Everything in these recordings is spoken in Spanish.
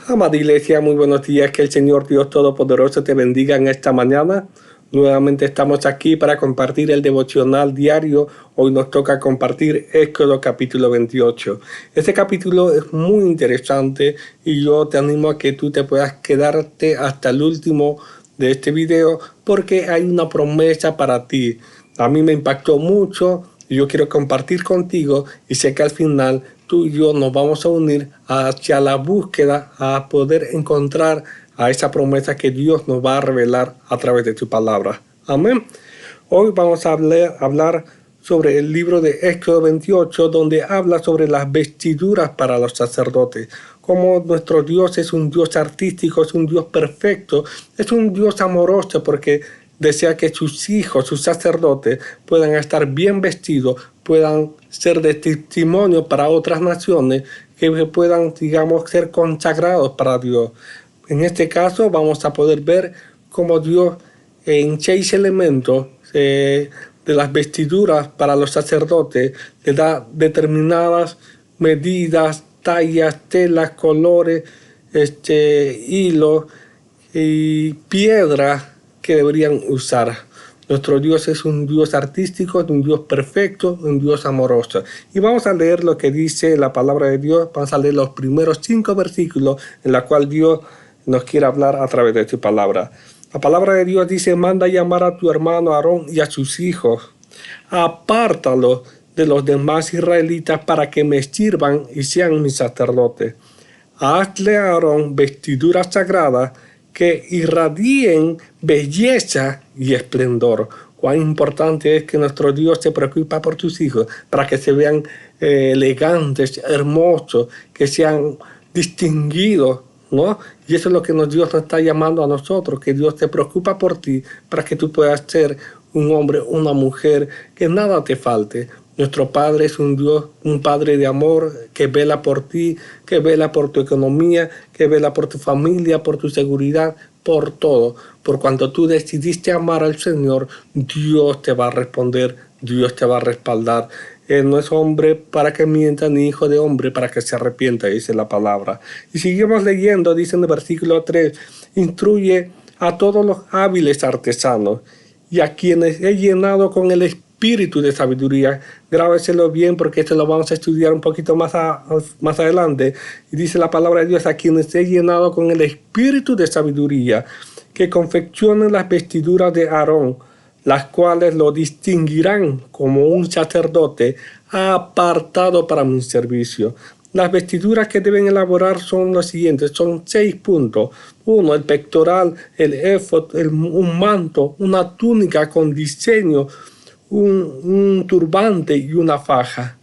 Amada Iglesia, muy buenos días, que el Señor Dios Todopoderoso te bendiga en esta mañana. Nuevamente estamos aquí para compartir el devocional diario. Hoy nos toca compartir Éxodo capítulo 28. Este capítulo es muy interesante y yo te animo a que tú te puedas quedarte hasta el último de este video porque hay una promesa para ti. A mí me impactó mucho y yo quiero compartir contigo y sé que al final tú y yo nos vamos a unir hacia la búsqueda a poder encontrar a esa promesa que Dios nos va a revelar a través de su palabra. Amén. Hoy vamos a hablar sobre el libro de Éxodo 28, donde habla sobre las vestiduras para los sacerdotes. Como nuestro Dios es un Dios artístico, es un Dios perfecto, es un Dios amoroso porque desea que sus hijos, sus sacerdotes, puedan estar bien vestidos, puedan ser de testimonio para otras naciones, que puedan, digamos, ser consagrados para Dios. En este caso vamos a poder ver cómo Dios en 6 elementos de las vestiduras para los sacerdotes le da determinadas medidas, tallas, telas, colores, hilos y piedras que deberían usar. Nuestro Dios es un Dios artístico, un Dios perfecto, un Dios amoroso. Y vamos a leer lo que dice la palabra de Dios. Vamos a leer los primeros 5 versículos en la cual Dios nos quiere hablar a través de su palabra. La palabra de Dios dice: manda llamar a tu hermano Aarón y a sus hijos. Apártalo de los demás israelitas para que me sirvan y sean mis sacerdotes. Hazle a Aarón vestiduras sagradas que irradien belleza y esplendor. Cuán importante es que nuestro Dios se preocupa por tus hijos para que se vean elegantes, hermosos, que sean distinguidos, ¿no? Y eso es lo que Dios nos está llamando a nosotros, que Dios se preocupa por ti para que tú puedas ser un hombre, una mujer, que nada te falte. Nuestro Padre es un Dios, un Padre de amor que vela por ti, que vela por tu economía, que vela por tu familia, por tu seguridad, por todo. Por cuanto tú decidiste amar al Señor, Dios te va a responder, Dios te va a respaldar. Él no es hombre para que mienta, ni hijo de hombre para que se arrepienta, dice la palabra. Y seguimos leyendo, dice en el versículo 3, instruye a todos los hábiles artesanos y a quienes he llenado con el espíritu de sabiduría. Grábeselo bien porque esto lo vamos a estudiar un poquito más adelante. Y dice la palabra de Dios: a quienes he llenado con el espíritu de sabiduría, que confeccionen las vestiduras de Aarón, las cuales lo distinguirán como un sacerdote apartado para mi servicio. Las vestiduras que deben elaborar son las siguientes, son 6 puntos. 1, el pectoral, el éfod, un manto, una túnica con diseño, un turbante y una faja.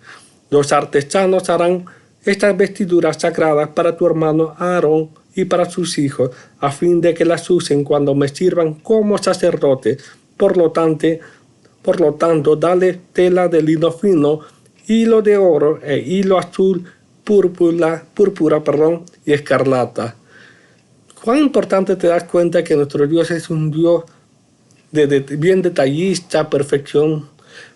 Los artesanos harán estas vestiduras sagradas para tu hermano Aarón y para sus hijos, a fin de que las usen cuando me sirvan como sacerdote. Por lo tanto, dale tela de lino fino, hilo de oro e hilo azul, púrpura, y escarlata. Cuán importante te das cuenta que nuestro Dios es un Dios bien detallista, perfección.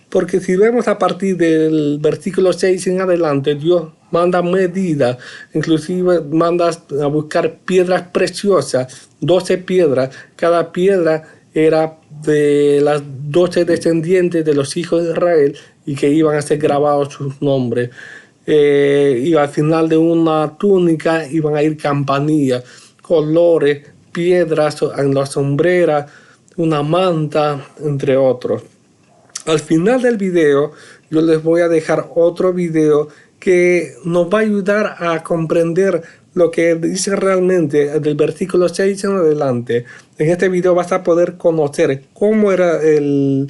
Porque si vemos a partir del versículo 6 en adelante, Dios manda medidas, inclusive manda a buscar piedras preciosas, 12 piedras. Cada piedra era de las 12 descendientes de los hijos de Israel y que iban a ser grabados sus nombres. Y al final de una túnica iban a ir campanillas, colores, piedras en las sombreras, una manta, entre otros. Al final del video yo les voy a dejar otro video que nos va a ayudar a comprender lo que dice realmente del versículo 6 en adelante. En este video vas a poder conocer cómo era el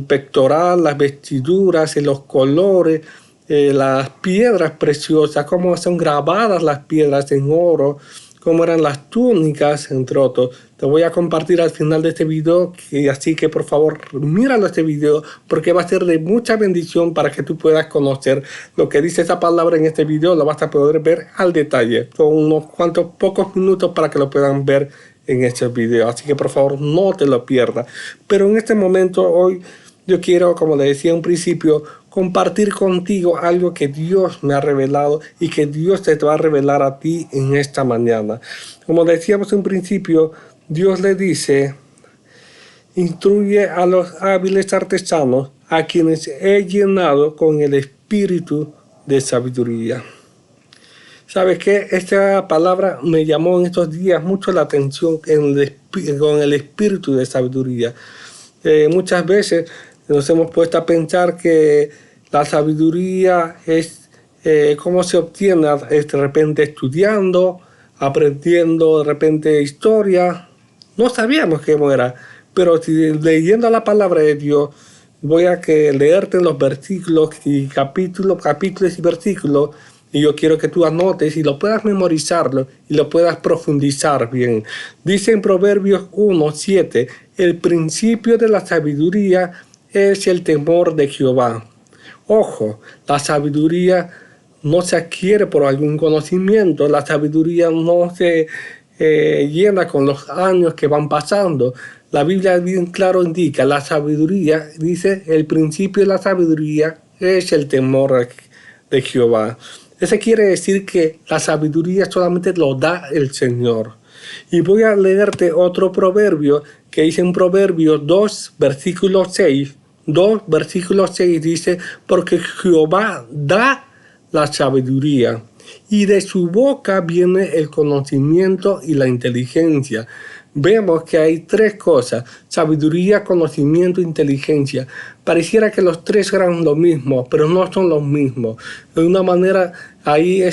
pectoral, las vestiduras, los colores, las piedras preciosas, cómo son grabadas las piedras en oro, cómo eran las túnicas, entre otros. Te voy a compartir al final de este video, así que por favor míralo este video porque va a ser de mucha bendición para que tú puedas conocer lo que dice esa palabra en este video. Lo vas a poder ver al detalle, con unos cuantos pocos minutos para que lo puedan ver en este video, así que por favor no te lo pierdas. Pero en este momento hoy yo quiero, como le decía en un principio, compartir contigo algo que Dios me ha revelado y que Dios te va a revelar a ti en esta mañana. Como decíamos en principio, Dios le dice: instruye a los hábiles artesanos, a quienes he llenado con el espíritu de sabiduría. ¿Sabes qué? Esta palabra me llamó en estos días mucho la atención con el espíritu de sabiduría. Muchas veces nos hemos puesto a pensar que la sabiduría es cómo se obtiene de repente estudiando, aprendiendo de repente historia. No sabíamos cómo era, pero leyendo la palabra de Dios, voy a leerte los versículos y capítulos y versículos, y yo quiero que tú anotes y lo puedas memorizarlo y lo puedas profundizar bien. Dice en Proverbios 1:7, el principio de la sabiduría es el temor de Jehová. Ojo, la sabiduría no se adquiere por algún conocimiento, la sabiduría no se llena con los años que van pasando. La Biblia bien claro indica, la sabiduría, dice, el principio de la sabiduría es el temor de Jehová. Eso quiere decir que la sabiduría solamente lo da el Señor. Y voy a leerte otro proverbio que dice en Proverbios 2, versículo 6. 2, versículo 6 dice, porque Jehová da la sabiduría, y de su boca viene el conocimiento y la inteligencia. Vemos que hay tres cosas: sabiduría, conocimiento e inteligencia. Pareciera que los tres eran lo mismo, pero no son los mismos. De una manera, ahí en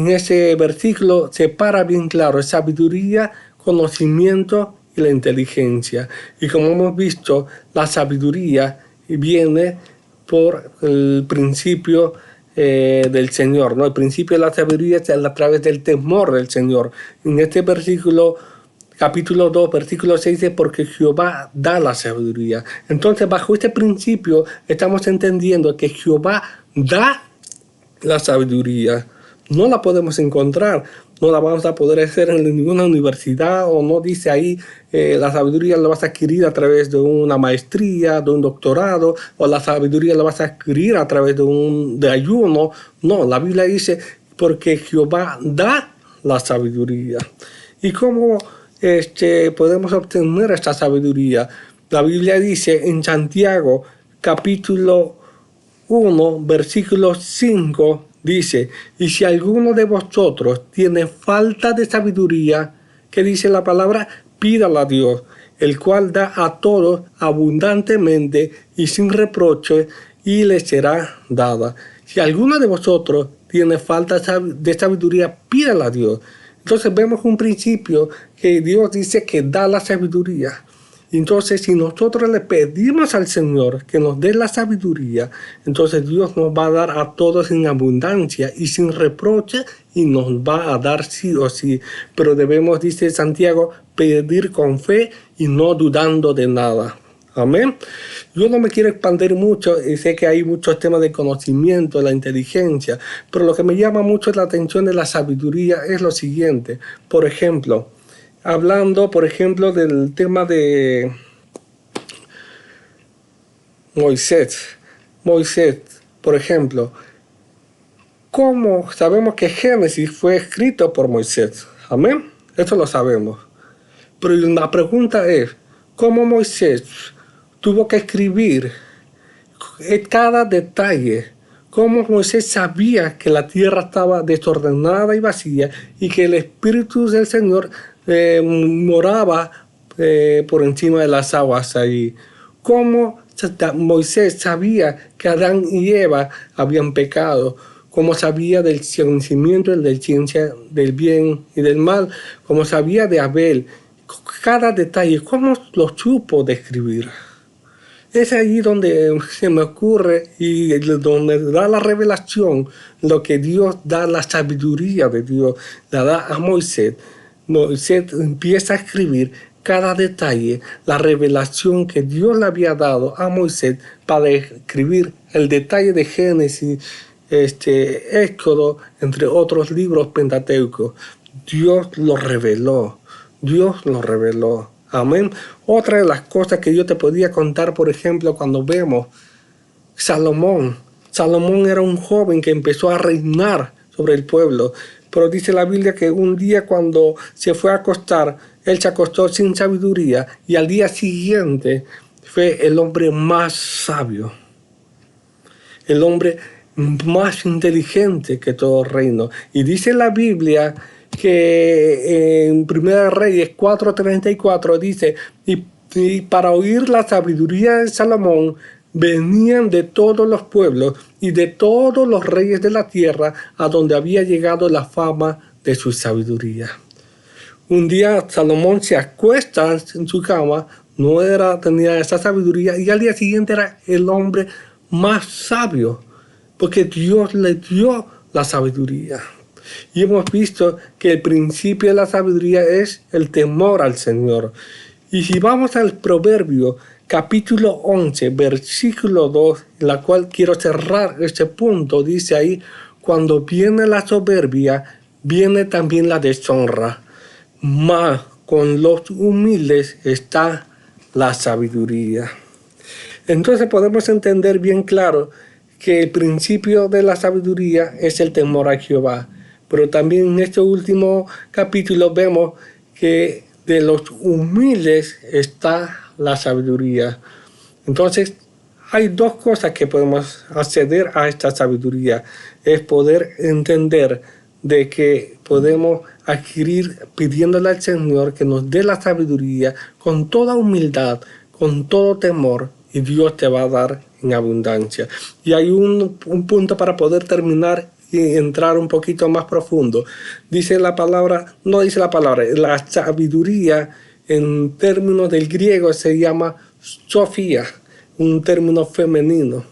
ese versículo se para bien claro: sabiduría, conocimiento y la inteligencia. Y como hemos visto, la sabiduría viene por el principio del Señor, ¿no? El principio de la sabiduría es a través del temor del Señor. En este versículo, capítulo 2, versículo 6 dice, porque Jehová da la sabiduría. Entonces, bajo este principio, estamos entendiendo que Jehová da la sabiduría. No la podemos encontrar, no la vamos a poder hacer en ninguna universidad, o no dice ahí la sabiduría la vas a adquirir a través de una maestría, de un doctorado, o la sabiduría la vas a adquirir a través de ayuno. No, la Biblia dice porque Jehová da la sabiduría. ¿Y cómo podemos obtener esta sabiduría? La Biblia dice en Santiago capítulo 1, versículo 5, dice, y si alguno de vosotros tiene falta de sabiduría, ¿qué dice la palabra? Pídala a Dios, el cual da a todos abundantemente y sin reproche, y le será dada. Si alguno de vosotros tiene falta de sabiduría, pídala a Dios. Entonces vemos un principio que Dios dice que da la sabiduría. Entonces, si nosotros le pedimos al Señor que nos dé la sabiduría, entonces Dios nos va a dar a todos en abundancia y sin reproche, y nos va a dar sí o sí. Pero debemos, dice Santiago, pedir con fe y no dudando de nada. Amén. Yo no me quiero expandir mucho y sé que hay muchos temas de conocimiento, de la inteligencia, pero lo que me llama mucho la atención de la sabiduría es lo siguiente. Por ejemplo, hablando, por ejemplo, del tema de Moisés. Moisés, por ejemplo, ¿cómo sabemos que Génesis fue escrito por Moisés? Amén. Eso lo sabemos. Pero la pregunta es, ¿cómo Moisés tuvo que escribir cada detalle? ¿Cómo Moisés sabía que la tierra estaba desordenada y vacía y que el Espíritu del Señor moraba por encima de las aguas ahí? ¿Cómo Moisés sabía que Adán y Eva habían pecado? ¿Cómo sabía del conocimiento y de la ciencia del bien y del mal? ¿Cómo sabía de Abel? Cada detalle, ¿cómo lo supo describir? Es ahí donde se me ocurre y donde da la revelación, lo que Dios da, la sabiduría de Dios, la da a Moisés. Moisés empieza a escribir cada detalle, la revelación que Dios le había dado a Moisés para escribir el detalle de Génesis, Éxodo, entre otros libros pentateucos. Dios lo reveló. Dios lo reveló. Amén. Otra de las cosas que yo te podía contar, por ejemplo, cuando vemos Salomón. Salomón era un joven que empezó a reinar sobre el pueblo. Pero dice la Biblia que un día cuando se fue a acostar, él se acostó sin sabiduría y al día siguiente fue el hombre más sabio, el hombre más inteligente que todo reino. Y dice la Biblia que en 1 Reyes 4:34 dice, y para oír la sabiduría de Salomón venían de todos los pueblos y de todos los reyes de la tierra a donde había llegado la fama de su sabiduría. Un día Salomón se acuesta en su cama, tenía esa sabiduría y al día siguiente era el hombre más sabio, porque Dios le dio la sabiduría. Y hemos visto que el principio de la sabiduría es el temor al Señor. Y si vamos al Proverbio, capítulo 11, versículo 2, en la cual quiero cerrar este punto, dice ahí, cuando viene la soberbia, viene también la deshonra, mas con los humildes está la sabiduría. Entonces podemos entender bien claro que el principio de la sabiduría es el temor a Jehová. Pero también en este último capítulo vemos que de los humildes está la sabiduría. Entonces hay dos cosas que podemos acceder a esta sabiduría. Es poder entender de que podemos adquirir pidiéndole al Señor que nos dé la sabiduría con toda humildad, con todo temor, y Dios te va a dar en abundancia. Y hay un punto para poder terminar y entrar un poquito más profundo. Dice la palabra, no dice la palabra, la sabiduría en términos del griego se llama Sofía, un término femenino.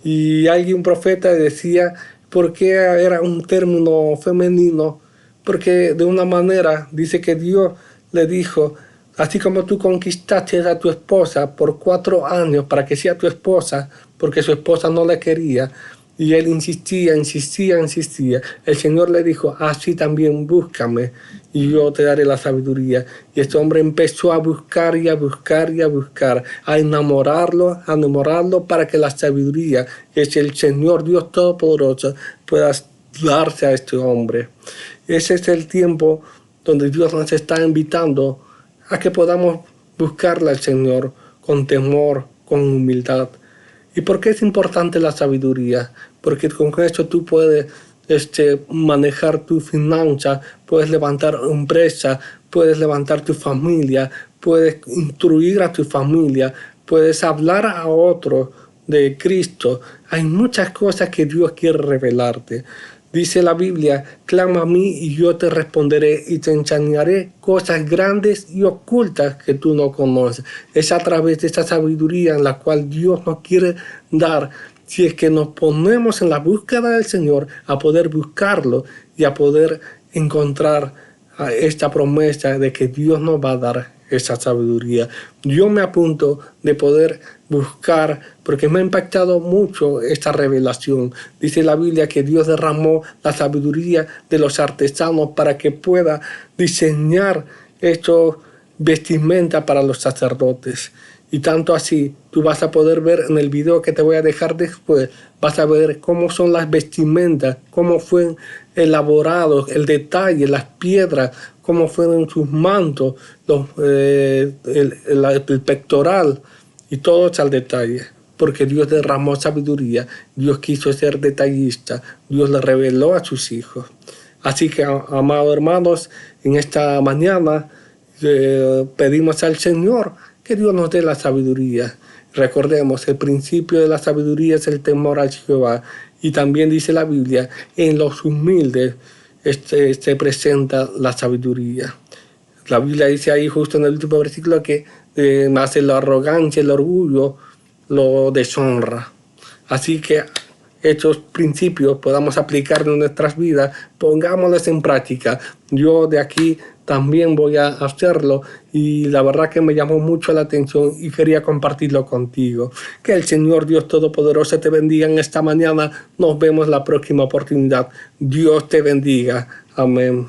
Y un profeta decía, ¿por qué era un término femenino? Porque de una manera dice que Dios le dijo, así como tú conquistaste a tu esposa por 4 años para que sea tu esposa, porque su esposa no le quería, y él insistía. El Señor le dijo, así también búscame y yo te daré la sabiduría. Y este hombre empezó a buscar y a buscar y a buscar, a enamorarlo para que la sabiduría, que es el Señor Dios Todopoderoso, pueda darse a este hombre. Ese es el tiempo donde Dios nos está invitando a que podamos buscarle al Señor con temor, con humildad. ¿Y por qué es importante la sabiduría? Porque con esto tú puedes manejar tu finanza, puedes levantar empresa, puedes levantar tu familia, puedes instruir a tu familia, puedes hablar a otros de Cristo. Hay muchas cosas que Dios quiere revelarte. Dice la Biblia, clama a mí y yo te responderé y te enseñaré cosas grandes y ocultas que tú no conoces. Es a través de esta sabiduría en la cual Dios nos quiere dar, si es que nos ponemos en la búsqueda del Señor, a poder buscarlo y a poder encontrar esta promesa de que Dios nos va a dar esa sabiduría. Yo me apunto de poder buscar, porque me ha impactado mucho esta revelación. Dice la Biblia que Dios derramó la sabiduría de los artesanos para que pueda diseñar estos vestimentas para los sacerdotes. Y tanto así, tú vas a poder ver en el video que te voy a dejar después, vas a ver cómo son las vestimentas, cómo fue elaborado, el detalle, las piedras, cómo fueron sus mantos, el pectoral, y todo es al detalle. Porque Dios derramó sabiduría, Dios quiso ser detallista, Dios le reveló a sus hijos. Así que, amados hermanos, en esta mañana pedimos al Señor que Dios nos dé la sabiduría. Recordemos, el principio de la sabiduría es el temor a Jehová. Y también dice la Biblia, en los humildes se presenta la sabiduría. La Biblia dice ahí justo en el último versículo que más la arrogancia, el orgullo, lo deshonra. Así que estos principios podamos aplicarlos en nuestras vidas, pongámoslos en práctica. Yo de aquí también voy a hacerlo y la verdad que me llamó mucho la atención y quería compartirlo contigo. Que el Señor Dios Todopoderoso te bendiga en esta mañana. Nos vemos la próxima oportunidad. Dios te bendiga. Amén.